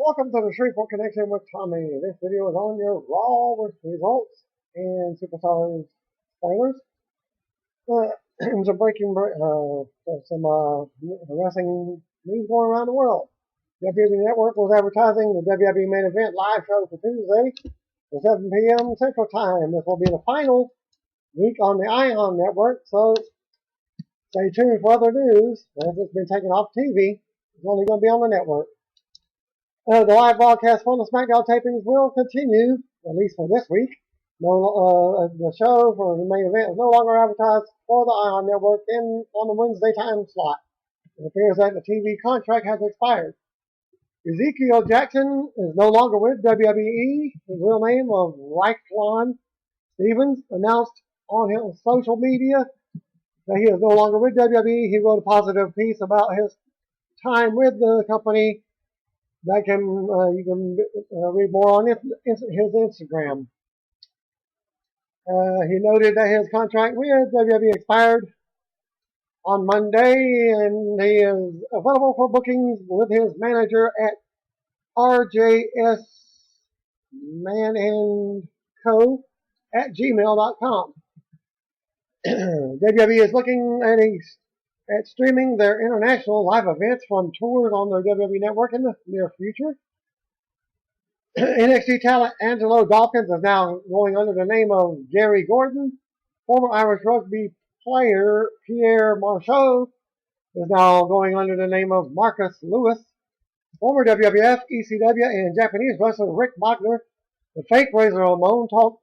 Welcome to the Shreveport Connection with Tommy. This video is on your Raw results and Superstars spoilers. Some wrestling news going around the world. WWE Network was advertising the WWE main event live show for Tuesday at 7 p.m. Central Time. This will be the final week on the Ion Network, so stay tuned for other news. As it's been taken off TV, it's only going to be on the network. The live broadcast from the SmackDown tapings will continue, at least for this week. The show for the main event is no longer advertised for the Ion Network on the Wednesday time slot. It appears that the TV contract has expired. Ezekiel Jackson is no longer with WWE. His real name of Ryklon Stevens announced on his social media that he is no longer with WWE. He wrote a positive piece about his time with the company. You can read more on his Instagram. He noted that his contract with WWE expired on Monday, and he is available for bookings with his manager at RJS manandco at gmail.com. WWE is looking at streaming their international live events from tours on their WWE Network in the near future. NXT talent Angelo Dawkins is now going under the name of Gary Gordon. Former Irish rugby player Pierre Marchot is now going under the name of Marcus Lewis. Former WWF, ECW, and Japanese wrestler Rick Bachner, the fake Razor Ramon, talked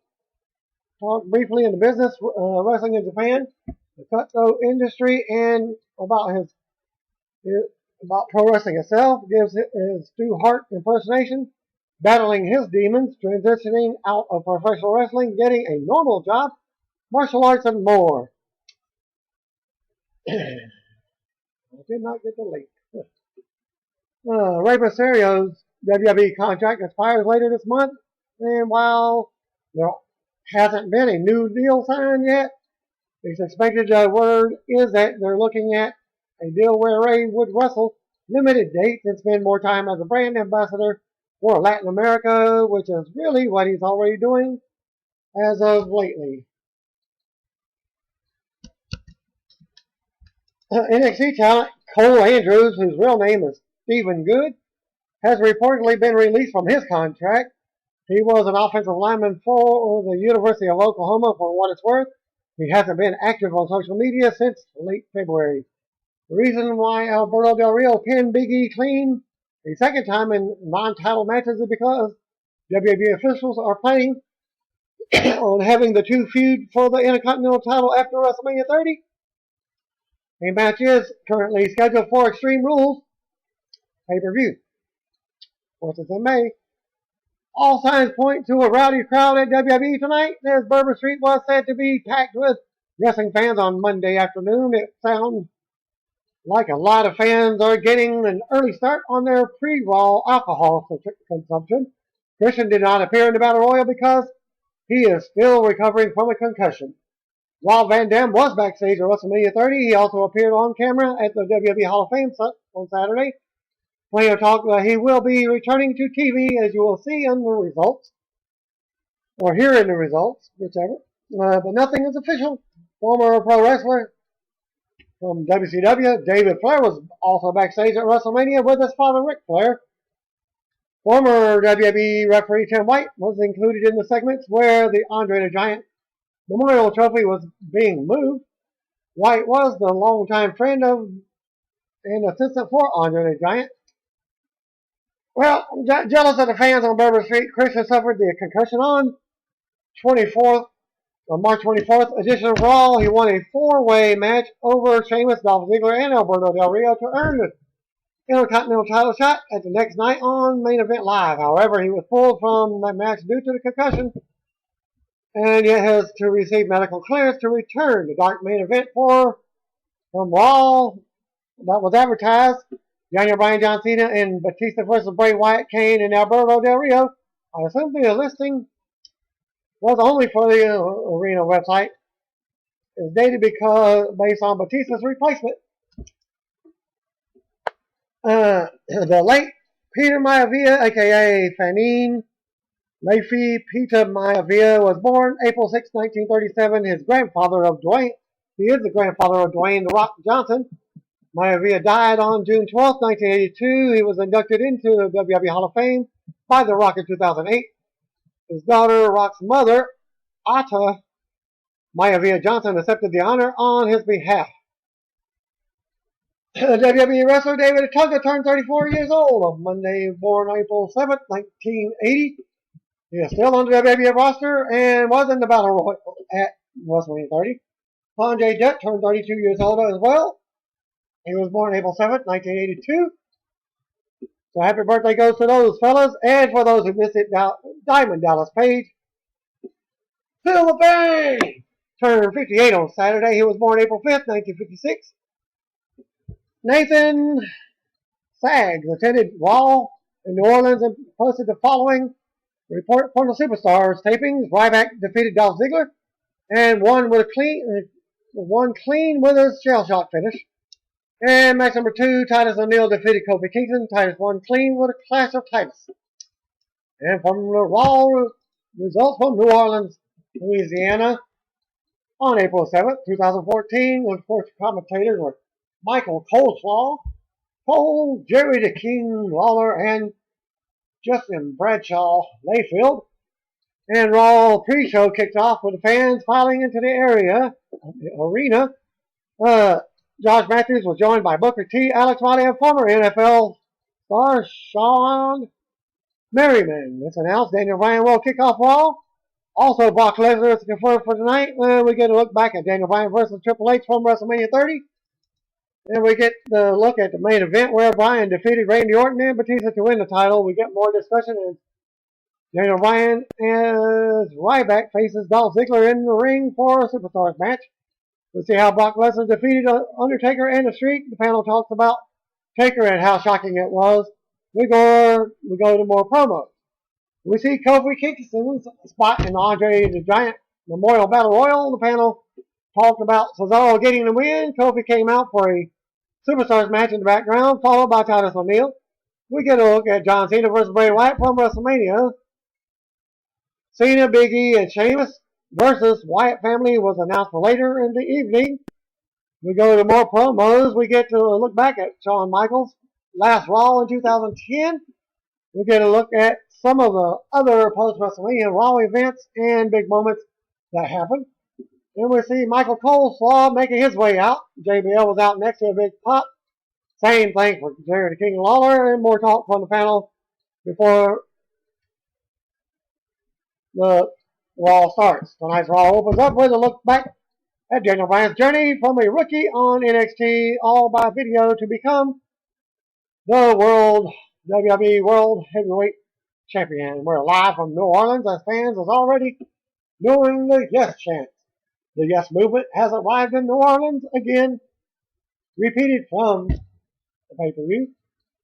briefly in the business wrestling in Japan, the cutthroat industry, and about pro wrestling itself. Gives his Stu Hart impersonation, battling his demons, transitioning out of professional wrestling, getting a normal job, martial arts, and more. I did not get the link. Rey Mysterio's WWE contract expires later this month, and while there hasn't been a new deal signed yet, it's expected word is that they're looking at a deal where Rey would wrestle limited dates and spend more time as a brand ambassador for Latin America, which is really what he's already doing as of lately. NXT talent Cole Andrews, whose real name is Stephen Good, has reportedly been released from his contract. He was an offensive lineman for the University of Oklahoma, for what it's worth. He hasn't been active on social media since late February. The reason why Alberto Del Rio pinned Big E clean a second time in non-title matches is because WWE officials are planning on having the two feud for the Intercontinental title after WrestleMania 30. A match is currently scheduled for Extreme Rules pay-per-view. Of course, it's in May. All signs point to a rowdy crowd at WWE tonight, as Bourbon Street was said to be packed with wrestling fans on Monday afternoon. It sounds like a lot of fans are getting an early start on their pre-Raw alcohol consumption. Christian did not appear in the Battle Royal because he is still recovering from a concussion. While Van Dam was backstage at WrestleMania 30, he also appeared on camera at the WWE Hall of Fame on Saturday. Plenty of talk that he will be returning to TV, as you will see in the results, or hear in the results, whichever. But nothing is official. Former pro wrestler from WCW, David Flair, was also backstage at WrestleMania with his father, Ric Flair. Former WWE referee Tim White was included in the segments where the Andre the Giant Memorial Trophy was being moved. White was the longtime friend of and assistant for Andre the Giant. Well, jealous of the fans on Bourbon Street, Christian suffered the concussion on March 24th edition of Raw. He won a four-way match over Sheamus, Dolph Ziggler, and Alberto Del Rio to earn the Intercontinental title shot at the next night on Main Event Live. However, he was pulled from that match due to the concussion, and yet has to receive medical clearance to return. The dark main event from Raw that was advertised, Daniel Bryan, John Cena, and Batista versus Bray Wyatt, Kane, and Alberto Del Rio. I assume the listing was only for the arena website. It's dated based on Batista's replacement. The late Peter Maivia, a.k.a. Fanine Leify Peter Maivia, was born April 6, 1937. His grandfather of Dwayne, he is the grandfather of Dwayne "The Rock" Johnson. Maivia died on June 12, 1982. He was inducted into the WWE Hall of Fame by The Rock in 2008. His daughter, Rock's mother, Ata Maivia Johnson, accepted the honor on his behalf. WWE wrestler David Otunga turned 34 years old on Monday, born April 7, 1980. He is still on the WWE roster and was in the Battle Royal at WrestleMania 30. Sanjay Dutt turned 32 years old as well. He was born April 7th, 1982. So happy birthday goes to those fellas. And for those who missed it, Diamond Dallas Page, Phil Bang, turned 58 on Saturday. He was born April 5th, 1956. Nathan Sags attended Raw in New Orleans and posted the following report from the Superstars tapings. Ryback defeated Dolph Ziggler and won clean with a shell shock finish. And match number 2, Titus O'Neil defeated Kofi Kingston. Titus won clean with a clash of Titus. And from the Raw results from New Orleans, Louisiana, on April 7th, 2014, of course, commentators were Michael Coleslaw, Cole, Jerry the King Lawler, and Justin Bradshaw Layfield. And Raw pre-show kicked off with the fans filing into the arena. Josh Matthews was joined by Booker T, Alex Riley, and former NFL star Sean Merriman. It's announced Daniel Bryan will kick off Raw. Also, Brock Lesnar is confirmed for tonight. We get a look back at Daniel Bryan versus Triple H from WrestleMania 30. And we get the look at the main event where Bryan defeated Randy Orton and Batista to win the title. We get more discussion as Daniel Bryan as Ryback faces Dolph Ziggler in the ring for a Superstars match. We see how Brock Lesnar defeated Undertaker in the streak. The panel talks about Taker and how shocking it was. We go to more promos. We see Kofi Kingston's spot in the Andre the Giant Memorial Battle Royal. The panel talked about Cesaro getting the win. Kofi came out for a Superstars match in the background, followed by Titus O'Neil. We get a look at John Cena versus Bray Wyatt from WrestleMania. Cena, Big E, and Sheamus versus Wyatt family was announced for later in the evening. We go to more promos. We get to look back at Shawn Michaels' last Raw in 2010. We get a look at some of the other post-WrestleMania Raw events and big moments that happened. And we see Michael Coleslaw making his way out. JBL was out next to a big pop. Same thing for Jerry the King Lawler, and more talk from the panel before the Raw starts. Tonight's Raw opens up with a look back at Daniel Bryan's journey from a rookie on NXT, all by video, to become the WWE World Heavyweight Champion. We're live from New Orleans as fans is already doing the yes chant. The yes movement has arrived in New Orleans again, repeated from the pay-per-view.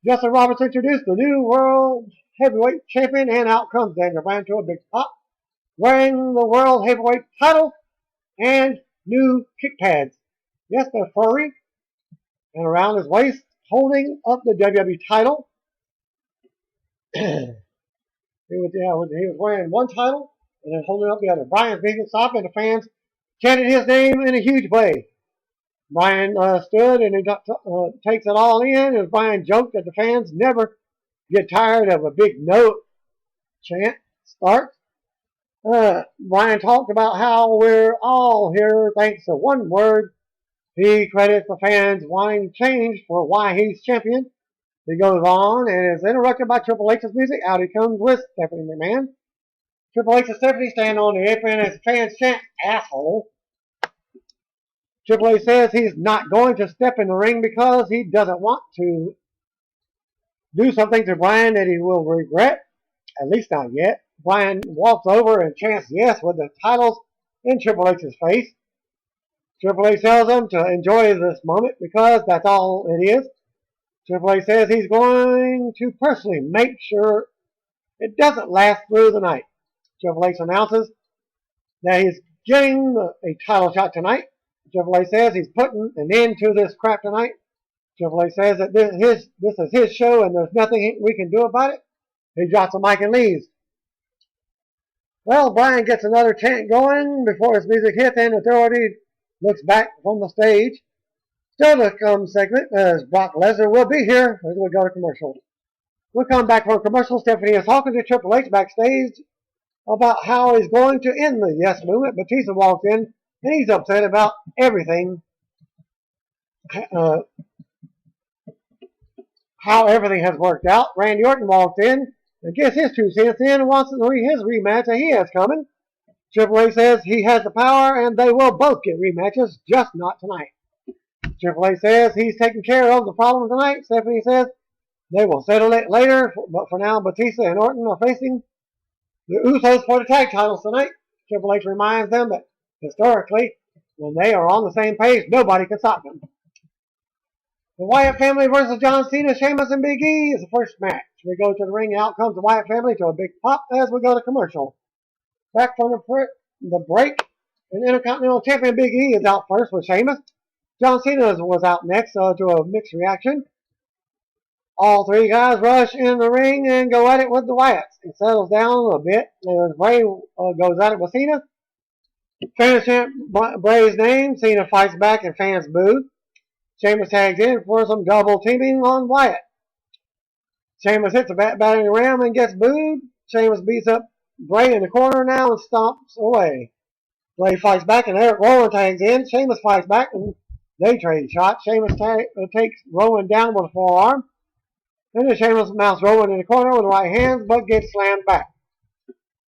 Justin Roberts introduced the new World Heavyweight Champion, and out comes Daniel Bryan to a big pop, wearing the World Heavyweight title and new kick pads. Yes, they're furry, and around his waist, holding up the WWE title. He was wearing one title and then holding up the other. Bryan's being stopped, and the fans chanted his name in a huge way. Bryan stood and he takes it all in, as Bryan joked that the fans never get tired of a big note chant start. Bryan talked about how we're all here thanks to one word. He credits the fans wanting change for why he's champion. He goes on and is interrupted by Triple H's music. Out he comes with Stephanie McMahon. Triple H and Stephanie stand on the apron as fans chant, "Asshole." Triple H says he's not going to step in the ring because he doesn't want to do something to Bryan that he will regret, at least not yet. Bryan walks over and chants yes with the titles in Triple H's face. Triple H tells him to enjoy this moment because that's all it is. Triple H says he's going to personally make sure it doesn't last through the night. Triple H announces that he's getting a title shot tonight. Triple H says he's putting an end to this crap tonight. Triple H says that this is his show and there's nothing we can do about it. He drops the mic and leaves. Well, Bryan gets another chant going before his music hits, and Authority looks back from the stage. Still to come segment as Brock Lesnar will be here as we go to commercial. We'll come back from commercial. Stephanie is talking to Triple H backstage about how he's going to end the Yes Movement. Batista walks in and he's upset about everything. How everything has worked out. Randy Orton walks in and gets his 2 cents in and wants his rematch that he has coming. Triple H says he has the power and they will both get rematches, just not tonight. Triple H says he's taking care of the problem tonight. Stephanie says they will settle it later, but for now, Batista and Orton are facing the Usos for the tag titles tonight. Triple H reminds them that historically, when they are on the same page, nobody can stop them. The Wyatt family versus John Cena, Sheamus, and Big E is the first match. We go to the ring, and out comes the Wyatt family to a big pop as we go to commercial. Back from the break, and Intercontinental Champion Big E is out first with Sheamus. John Cena was out next to a mixed reaction. All 3 guys rush in the ring and go at it with the Wyatts. It settles down a bit as Bray goes at it with Cena. Fans chant Bray's name. Cena fights back and fans boo. Sheamus tags in for some double teaming on Wyatt. Sheamus hits a battering ram and gets booed. Sheamus beats up Bray in the corner now and stomps away. Bray fights back and Eric Rowan tags in. Sheamus fights back and they trade shots. Sheamus takes Rowan down with a forearm. Then Sheamus mounts Rowan in the corner with the right hands but gets slammed back.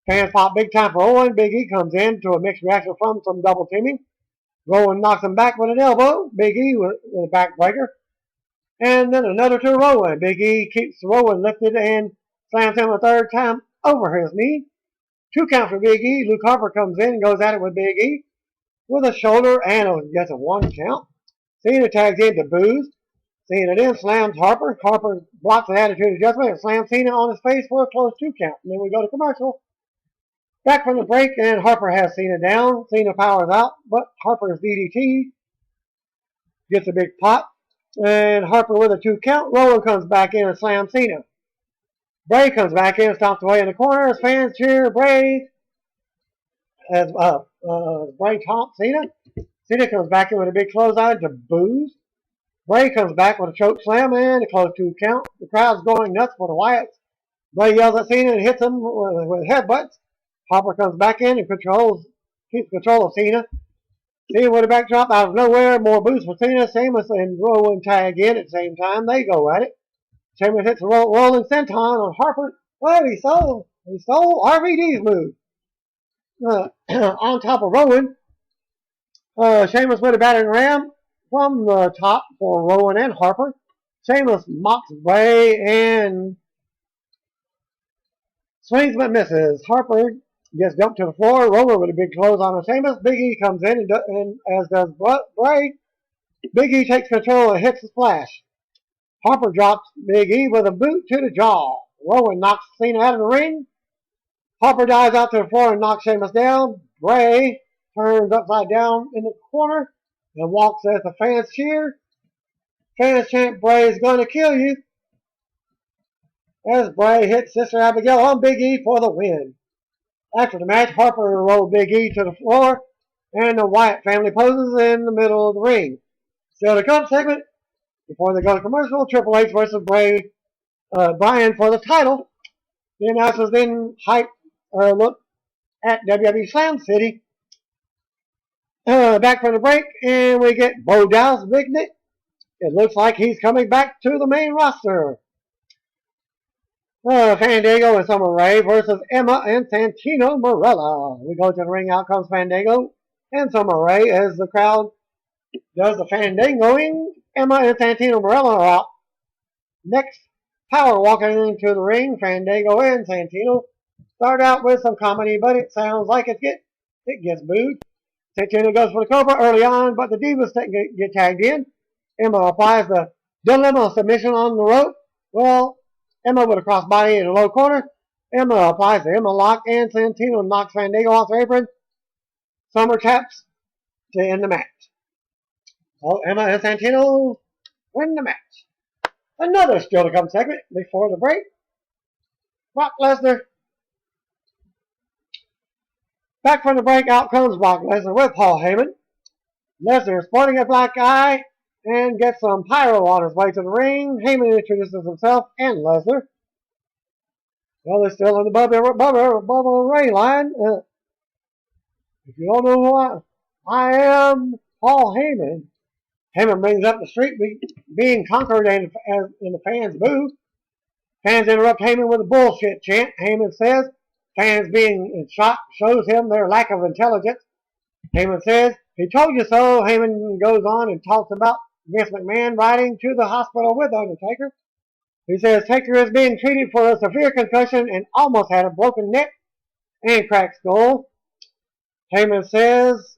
Fans pop big time for Rowan. Big E comes in to a mixed reaction from some double teaming. Rowan knocks him back with an elbow. Big E with a backbreaker. And then another to Rowan. Big E keeps Rowan lifted and slams him a 3rd time over his knee. 2 count for Big E. Luke Harper comes in and goes at it with Big E with a shoulder and gets a 1 count. Cena tags in to booze. Cena then slams Harper. Harper blocks an attitude adjustment and slams Cena on his face for a close 2 count. And then we go to commercial. Back from the break, and Harper has Cena down. Cena powers out, but Harper's DDT gets a big pop. And Harper with a 2 count. Rowan comes back in and slams Cena. Bray comes back in and stomps away in the corner as fans cheer Bray as Bray taunts Cena. Cena comes back in with a big clothesline to booze. Bray comes back with a choke slam and a close 2 count. The crowd's going nuts for the Wyatts. Bray yells at Cena and hits him with headbutts. Harper comes back in and keeps control of Cena. Cena with a backdrop out of nowhere. More boosts for Cena. Sheamus and Rowan tag in at the same time. They go at it. Sheamus hits a rolling senton on Harper. Well, he stole RVD's move. On top of Rowan. Sheamus with a battering ram from the top for Rowan and Harper. Sheamus mocks Bray and swings but misses. Harper gets dumped to the floor. Rowan with a big close on Sheamus. Big E comes in and as does Bray. Big E takes control and hits the splash. Harper drops Big E with a boot to the jaw. Rowan knocks Cena out of the ring. Harper dives out to the floor and knocks Sheamus down. Bray turns upside down in the corner and walks as the fans cheer. Fans chant, Bray's gonna kill you. As Bray hits Sister Abigail on Big E for the win. After the match, Harper rolled Big E to the floor and the Wyatt family poses in the middle of the ring. Still to come segment. Before they go to commercial, Triple H versus Bryan for the title. The announcers then look at WWE Slam City. Back from the break, and we get Bo Dallas Big Nick. It looks like he's coming back to the main roster. Fandango and Summer Rae versus Emma and Santino Marella. We go to the ring, out comes Fandango and Summer Rae as the crowd does the Fandangoing. Emma and Santino Marella are out. Next, Power walking into the ring. Fandango and Santino start out with some comedy, but it sounds like it gets booed. Santino goes for the Cobra early on, but the Divas get tagged in. Emma applies the dilemma submission on the rope. Well, Emma with a crossbody in the low corner. Emma applies the Emma lock, and Santino knocks Fandango off the apron. Summer taps to end the match. So Emma and Santino win the match. Another still to come segment before the break. Brock Lesnar. Back from the break, out comes Brock Lesnar with Paul Heyman. Lesnar sporting a black eye and gets some pyro on his way to the ring. Heyman introduces himself and Lesnar. Well, they're still in the Bubba Ray line. If you don't know who I am, Paul Heyman. Heyman brings up the street being conquered and the fans boo. Fans interrupt Heyman with a bullshit chant. Heyman says fans being in shock shows him their lack of intelligence. Heyman says, he told you so. Heyman goes on and talks about Vince McMahon riding to the hospital with Undertaker. He says Taker is being treated for a severe concussion and almost had a broken neck and cracked skull. Heyman says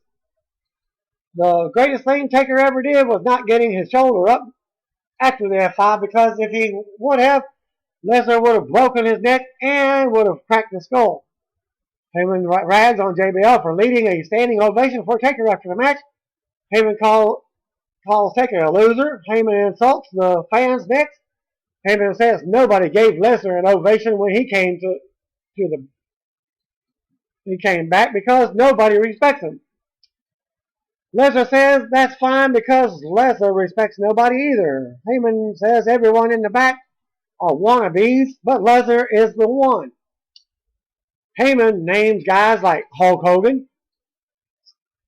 the greatest thing Taker ever did was not getting his shoulder up after the F5, because if he would have, Lesnar would have broken his neck and would have cracked his skull. Heyman rags on JBL for leading a standing ovation for Taker after the match. Heyman calls Taker a loser. Heyman insults the fans next. Heyman says nobody gave Lesnar an ovation when he came he came back because nobody respects him. Lesnar says that's fine because Lesnar respects nobody either. Heyman says everyone in the back are wannabes, but Lesnar is the one. Heyman names guys like Hulk Hogan,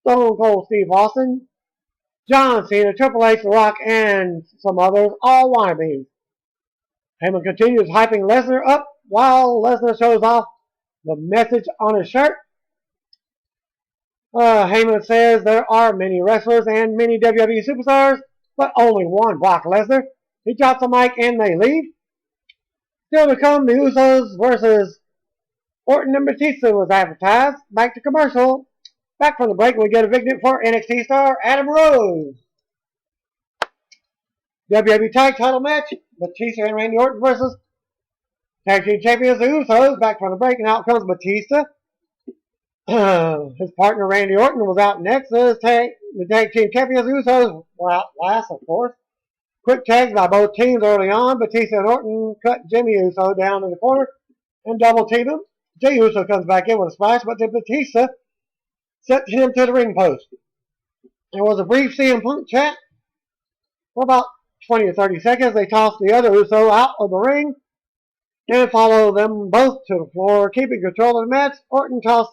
Stone Cold Steve Austin, John Cena, Triple H, The Rock, and some others, all wannabes. Heyman continues hyping Lesnar up while Lesnar shows off the message on his shirt. Heyman says there are many wrestlers and many WWE superstars, but only one Brock Lesnar. He drops the mic and they leave. Still to come, the Usos versus Orton and Batista was advertised. Back to commercial. Back from the break, we get a vignette for NXT star Adam Rose. WWE Tag Title match. Batista and Randy Orton versus Tag Team Champions the Usos. Back from the break, and out comes Batista. His partner Randy Orton was out next. The Tag Team Champions the Usos were out last, of course. Quick tags by both teams early on. Batista and Orton cut Jimmy Uso down in the corner and double team him. Jey Uso comes back in with a splash, but then Batista sent him to the ring post. There was a brief CM Punk chat for about 20 or 30 seconds. They tossed the other Uso out of the ring and followed them both to the floor, keeping control of the match. Orton tossed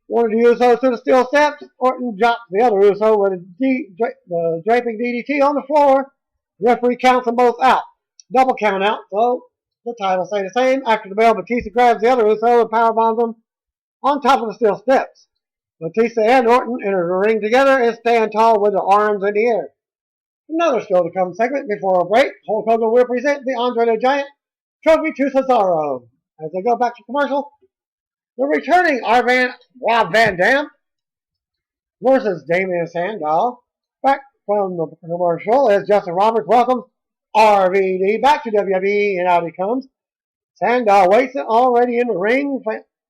one of the Usos to the steel steps. Orton dropped the other Uso with the draping DDT on the floor. The referee counts them both out. Double count out, so the titles stay the same. After the bell, Batista grabs the other Uso and powerbombs them on top of the steel steps. Batista and Orton enter the ring together and stand tall with their arms in the air. Another still to come segment before a break. Hulk Hogan will present the Andre the Giant trophy to Cesaro. As they go back to commercial, the returning Rob Van Dam versus Damien Sandow. Back from the commercial as Justin Roberts welcomes RVD back to WWE, and out he comes. Sandow waits already in the ring.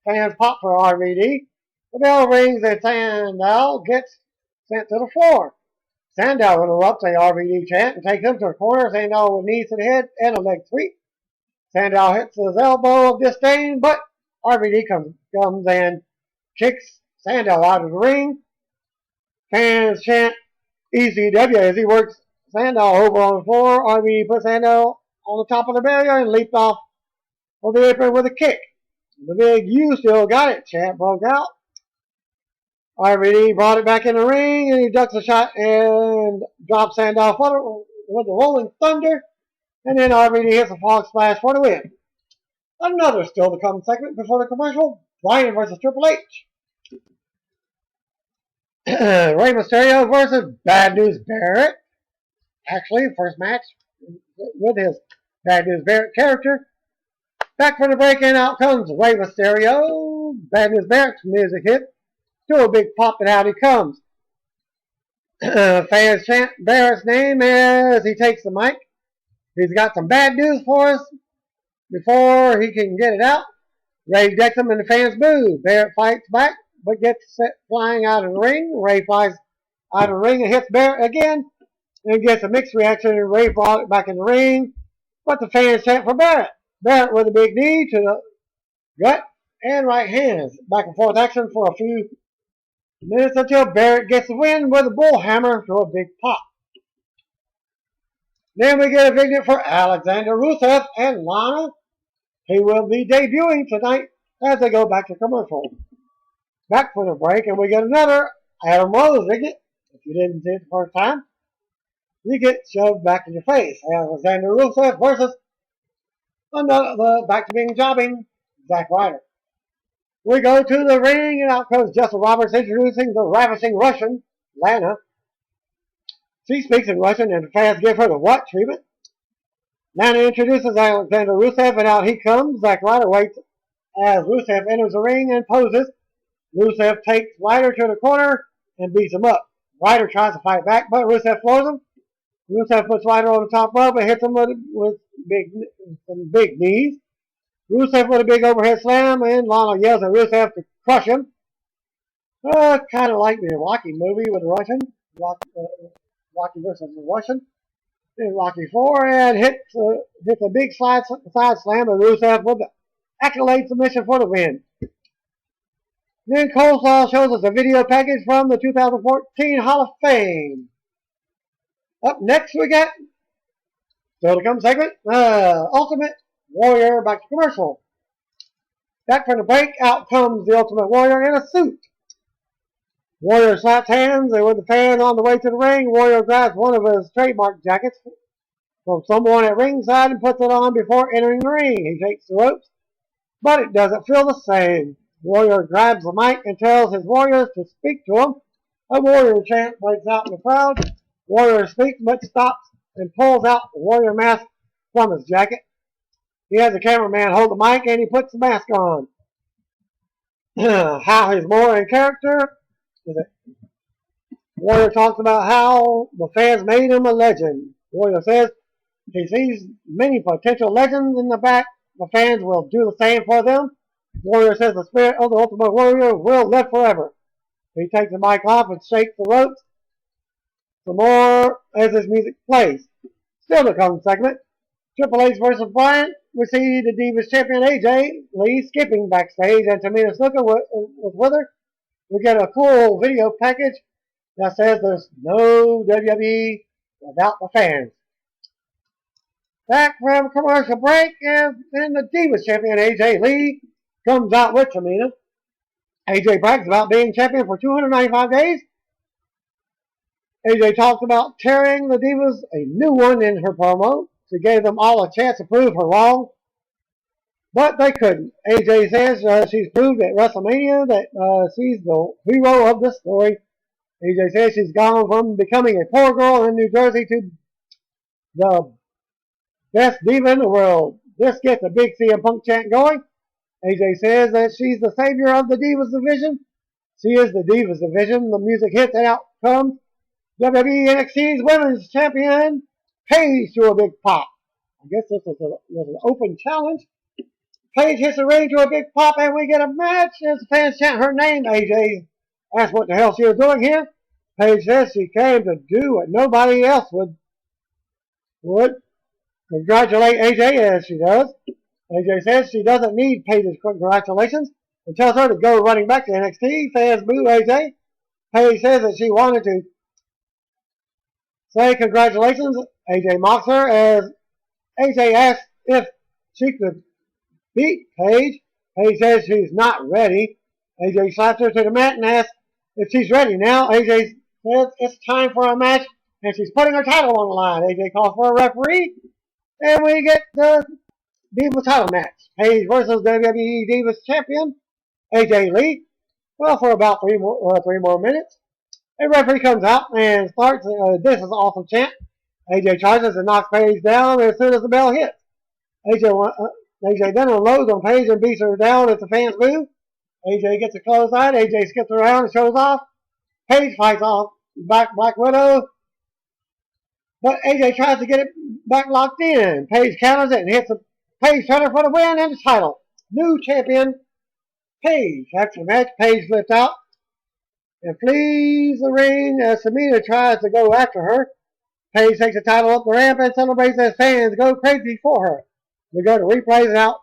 Fans pop for RVD. The bell rings and Sandow gets sent to the floor. Sandow interrupts a RVD chant and takes him to the corner. Sandow with knees to the head and a leg sweep. Sandow hits his elbow of disdain, but RVD comes and kicks Sandow out of the ring. Fans chant ECW as he works Sandow over on the floor. RVD puts Sandow on the top of the barrier and leaped off of the apron with a kick. The big "You still got it" chant broke out. RVD brought it back in the ring and he ducks a shot and drops Sandow with a rolling thunder. And then RVD hits a frog splash for the win. Another still to come segment before the commercial. Bryan versus Triple H. Rey Mysterio versus Bad News Barrett. Actually, first match with his Bad News Barrett character. Back from the break, and out comes Rey Mysterio. Bad News Barrett's music hit. To a big pop, and out he comes. Fans chant Barrett's name as he takes the mic. He's got some bad news for us. Before he can get it out, Ray decks him and the fans boo. Barrett fights back, but gets set flying out of the ring. Ray flies out of the ring and hits Barrett again. and gets a mixed reaction, and Ray brought it back in the ring. But the fans chant for Barrett. Barrett with a big knee to the gut and right hands. Back and forth action for a few minutes until Barrett gets the win with a bull hammer to a big pop. Then we get a vignette for Alexander Rusev and Lana. He will be debuting tonight as they go back to commercial. Back for the break, and we get another Adam Rose vignette. If you didn't see it the first time, you get shoved back in your face. Alexander Rusev versus another back to being jobbing Zack Ryder. We go to the ring, and out comes Justin Roberts introducing the ravishing Russian, Lana. She speaks in Russian, and the fans give her the what treatment. Lana introduces Alexander Rusev, and out he comes. Zack Ryder waits as Rusev enters the ring and poses. Rusev takes Ryder to the corner and beats him up. Ryder tries to fight back, but Rusev floors him. Rusev puts Ryder on the top rope and hits him with some big knees. Rusev with a big overhead slam, and Lana yells at Rusev to crush him. Kind of like the Rocky movie with the Russian. Rocky versus the Russian. In Rocky 4, and hits a big side slam of Rusev with the accolade submission for the win. Then Coleslaw shows us a video package from the 2014 Hall of Fame. Up next we got, still to come segment, Ultimate Warrior back to commercial. Back from the break, out comes the Ultimate Warrior in a suit. Warrior slaps hands, and with the fans on the way to the ring, Warrior grabs one of his trademark jackets from someone at ringside and puts it on before entering the ring. He shakes the ropes, but it doesn't feel the same. Warrior grabs the mic and tells his warriors to speak to him. A Warrior chant breaks out in the crowd. Warrior speaks but stops and pulls out the Warrior mask from his jacket. He has a cameraman hold the mic and he puts the mask on. How he's more in character. Warrior talks about how the fans made him a legend. Warrior says he sees many potential legends in the back. The fans will do the same for them. Warrior says the spirit of the Ultimate Warrior will live forever. He takes the mic off and shakes the ropes some more as his music plays. Still to come segment, Triple H versus Bryant. We see the Divas champion AJ Lee skipping backstage, and Tamina Snuka was with her. We get a cool video package that says there's no WWE without the fans. Back from commercial break, and the Divas champion AJ Lee comes out with Tamina. AJ brags about being champion for 295 days. AJ talks about tearing the Divas a new one in her promo. She gave them all a chance to prove her wrong, but they couldn't. AJ says she's proved at WrestleMania that she's the hero of the story. AJ says she's gone from becoming a poor girl in New Jersey to the best diva in the world. This gets a big CM Punk chant going. AJ says that she's the savior of the Divas division. She is the Divas division. The music hits and out comes WWE NXT's Women's Champion Paige to a big pop. I guess this was an open challenge. Paige hits the ring to a big pop, and we get a match as the fans chant her name. AJ asks what the hell she was doing here. Paige says she came to do what nobody else would. Congratulate AJ as she does. AJ says she doesn't need Paige's congratulations and tells her to go running back to NXT. Fans boo AJ. Paige says that she wanted to say congratulations. AJ mocks her as AJ asks if she could beat Paige. Paige says she's not ready. AJ slaps her to the mat and asks if she's ready now. AJ says it's time for a match, and she's putting her title on the line. AJ calls for a referee, and we get the Divas title match. Paige versus WWE Divas champion AJ Lee. Well, for about three more minutes. A referee comes out and starts this is an awesome chant. AJ charges and knocks Paige down as soon as the bell hits. AJ then unloads on Paige and beats her down as the fans boo. AJ gets a clothesline. AJ skips around and shows off. Paige fights off Black Widow, but AJ tries to get it back locked in. Paige counters it and hits a Paige cutter for the win and the title. New champion Paige. After the match, Paige flips out and flees the ring as Tamina tries to go after her. Paige takes the title up the ramp and celebrates as fans go crazy for her. We go to replays and out.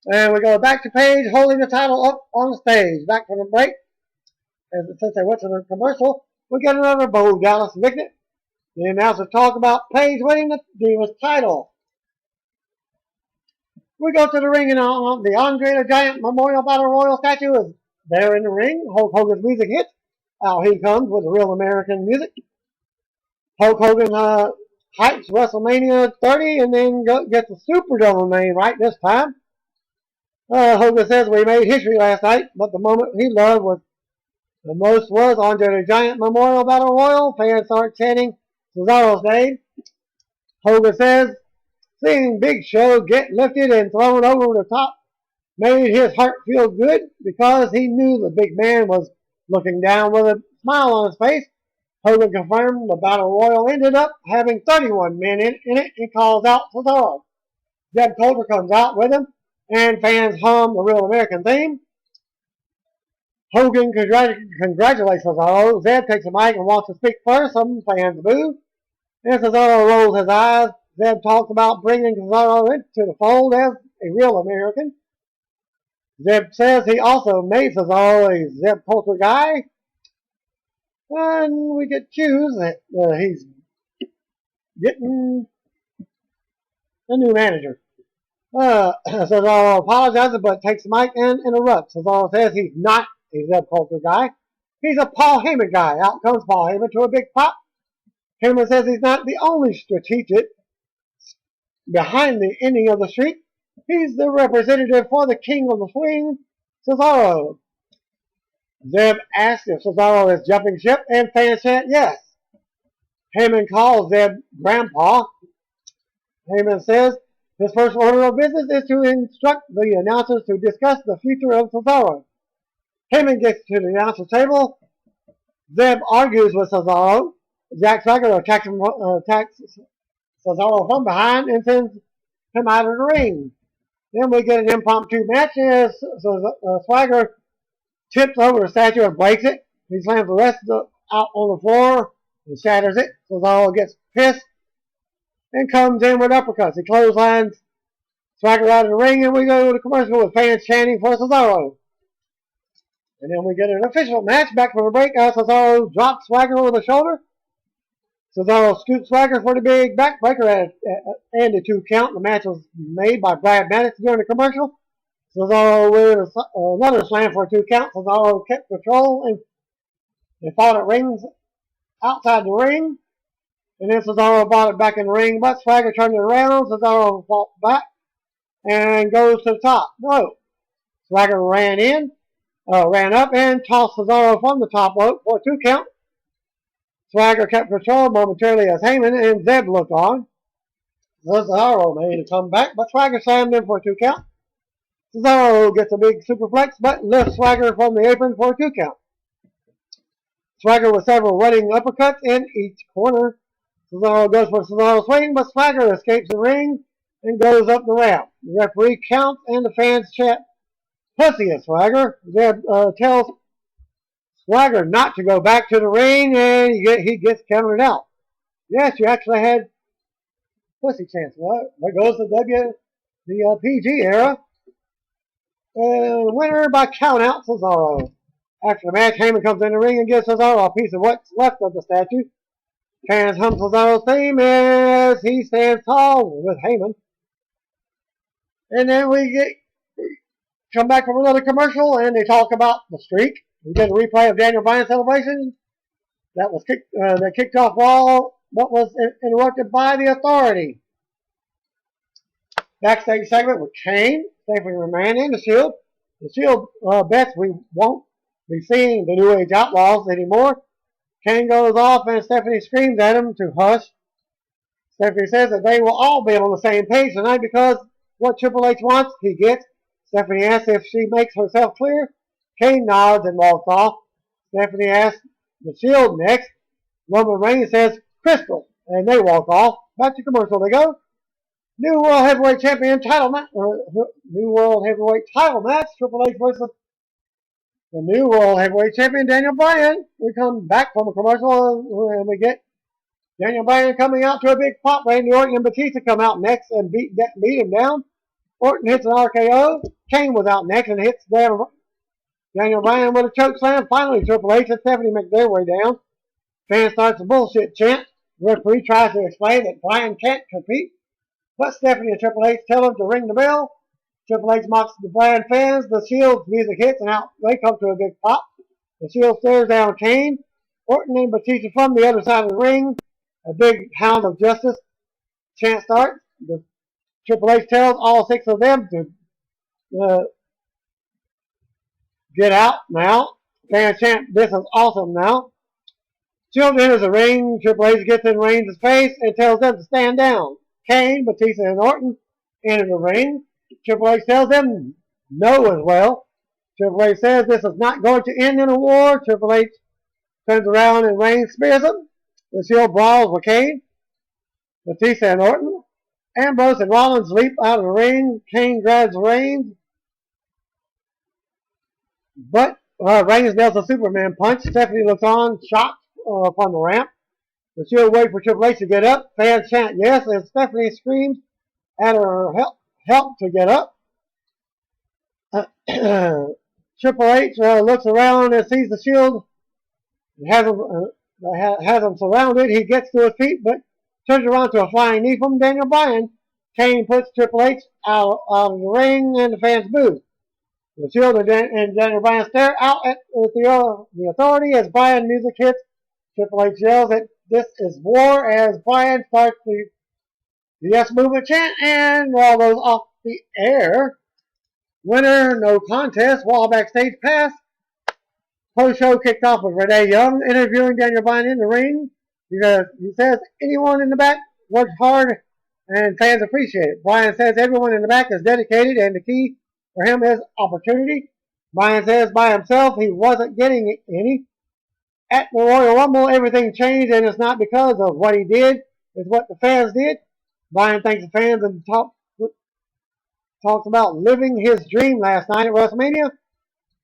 And we go back to Paige holding the title up on stage. Back from the break. And since they went to the commercial, we get another Bo Dallas victory. The announcer talk about Paige winning the Divas title. We go to the ring and the Andre the Giant Memorial Battle Royal statue is there in the ring. Hulk Hogan's music hits. Out he comes with the real American music. Hulk Hogan hypes WrestleMania 30 and then gets the Superdome name right this time. Hogan says we made history last night, but the moment he loved the most was Andre the Giant Memorial Battle Royal. Fans start chanting Cesaro's name. Hogan says seeing Big Show get lifted and thrown over the top made his heart feel good because he knew the big man was looking down with a smile on his face. Hogan confirmed the Battle Royal ended up having 31 men in it and calls out Cesaro. Zeb Colter comes out with him and fans hum the Real American theme. Hogan congratulates Cesaro. Zeb takes the mic and wants to speak first. Some fans boo. And Cesaro rolls his eyes. Zeb talks about bringing Cesaro into the fold as a real American. Zeb says he also made Cesaro a Zeb Colter guy. And we get cues that he's getting a new manager. Cesaro apologizes but takes the mic and interrupts. Cesaro says he's not a Zeb Colter guy. He's a Paul Heyman guy. Out comes Paul Heyman to a big pop. Heyman says he's not the only strategic behind the ending of the streak. He's the representative for the King of the Swing, Cesaro. Zeb asks if Cesaro is jumping ship, and fans chant yes. Heyman calls Zeb Grandpa. Heyman says his first order of business is to instruct the announcers to discuss the future of Cesaro. Heyman gets to the announcer table. Zeb argues with Cesaro. Jack Swagger attacks Cesaro from behind and sends him out of the ring. Then we get an impromptu match as Swagger tips over the statue and breaks it. He slams the rest out on the floor and shatters it. Cesaro gets pissed and comes in with uppercuts. He clotheslines Swagger out of the ring, and we go to the commercial with fans chanting for Cesaro. And then we get an official match back from the break. Cesaro drops Swagger over the shoulder. Cesaro scoops Swagger for the big backbreaker and the 2 count. The match was made by Brad Maddox during the commercial. Cesaro with another slam for a 2 count. Cesaro kept control and they fought at rings outside the ring. And then Cesaro brought it back in the ring, but Swagger turned it around. Cesaro fought back and goes to the top rope. Swagger ran up and tossed Cesaro from the top rope for a 2 count. Swagger kept control momentarily as Heyman and Zeb looked on. Cesaro made a comeback, but Swagger slammed him for a 2 count. Cesaro gets a big superplex, but lifts Swagger from the apron for a 2 count. Swagger with several running uppercuts in each corner. Cesaro goes for Cesaro's swing, but Swagger escapes the ring and goes up the ramp. The referee counts and the fans chant, "Pussy at Swagger." Zeb tells Swagger not to go back to the ring, and he gets counted out. Yes, you actually had pussy chance. Well, there goes the PG era. Winner by count out, Cesaro. After the match, Heyman comes in the ring and gives Cesaro a piece of what's left of the statue. Fans hum Cesaro's theme as he stands tall with Heyman. And then we come back from another commercial and they talk about the streak. We get a replay of Daniel Bryan's celebration that kicked off Raw, but was interrupted by the Authority. Backstage segment with Kane, Stephanie McMahon, and The Shield. The Shield bets we won't be seeing the New Age Outlaws anymore. Kane goes off and Stephanie screams at him to hush. Stephanie says that they will all be on the same page tonight because what Triple H wants, he gets. Stephanie asks if she makes herself clear. Kane nods and walks off. Stephanie asks The Shield next. Roman Reigns says Crystal, and they walk off. Back to commercial they go. New World Heavyweight title match. Triple H versus the new World Heavyweight Champion Daniel Bryan. We come back from a commercial and we get Daniel Bryan coming out to a big pop. Randy Orton and Batista come out next and beat him down. Orton hits an RKO. Kane was out next and hits Daniel Bryan with a choke slam. Finally, Triple H and Stephanie make their way down. Fans starts a bullshit chant. The referee tries to explain that Bryan can't compete, but Stephanie and Triple H tell him to ring the bell. Triple H mocks the Bryan fans. The Shield's music hits and out they come to a big pop. The Shield stares down Kane. Orton and Batista from the other side of the ring. A big Hound of Justice chant starts. The Triple H tells all 6 of them to get out now. Fans chant, "This is awesome now." Shield enters the ring. Triple H gets in Reigns' face and tells them to stand down. Kane, Batista, and Orton enter the ring. Triple H tells them no as well. Triple H says this is not going to end in a war. Triple H turns around and Reigns spears him. The Shield brawls with Kane, Batista, and Orton. Ambrose and Rollins leap out of the ring. Kane grabs Reigns, but Reigns nails a Superman punch. Stephanie looks on, shocked upon the ramp. The Shield wait for Triple H to get up. Fans chant yes, and Stephanie screams at her help to get up. Triple H looks around and sees the Shield. Has him surrounded. He gets to his feet, but turns around to a flying knee from Daniel Bryan. Kane puts Triple H out of the ring, and the fans boo. The Shield and Daniel Bryan stare out at the Authority as Bryan music hits. Triple H yells that this is war as Bryan starts the Yes Movement chant, and all goes off the air. Winner, no contest, while backstage pass. Post-show kicked off with Renee Young interviewing Daniel Bryan in the ring. He says anyone in the back works hard and fans appreciate it. Bryan says everyone in the back is dedicated and the key for him is opportunity. Bryan says by himself he wasn't getting any. At the Royal Rumble, everything changed, and it's not because of what he did, it's what the fans did. Bryan thanks the fans and talks about living his dream last night at WrestleMania.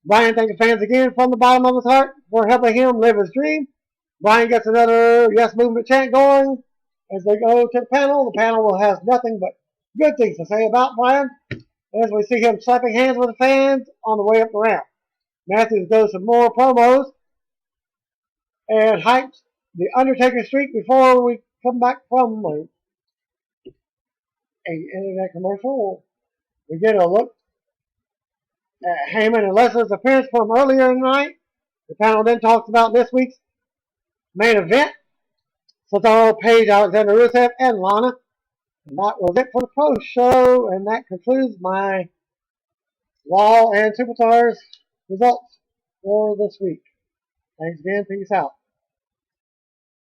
Bryan thanks the fans again from the bottom of his heart for helping him live his dream. Bryan gets another Yes Movement chant going. As they go to the panel has nothing but good things to say about Bryan. As we see him slapping hands with the fans on the way up the ramp. Matthews goes some more promos and hypes the Undertaker streak before we come back from an internet commercial. We get a look at Heyman and Lesnar's appearance from earlier in the night. The panel then talks about this week's main event. Cesaro, Paige, Alexander Rusev, and Lana. And that was it for the post show, and that concludes my Raw and Superstars results for this week. Thanks again. Peace out.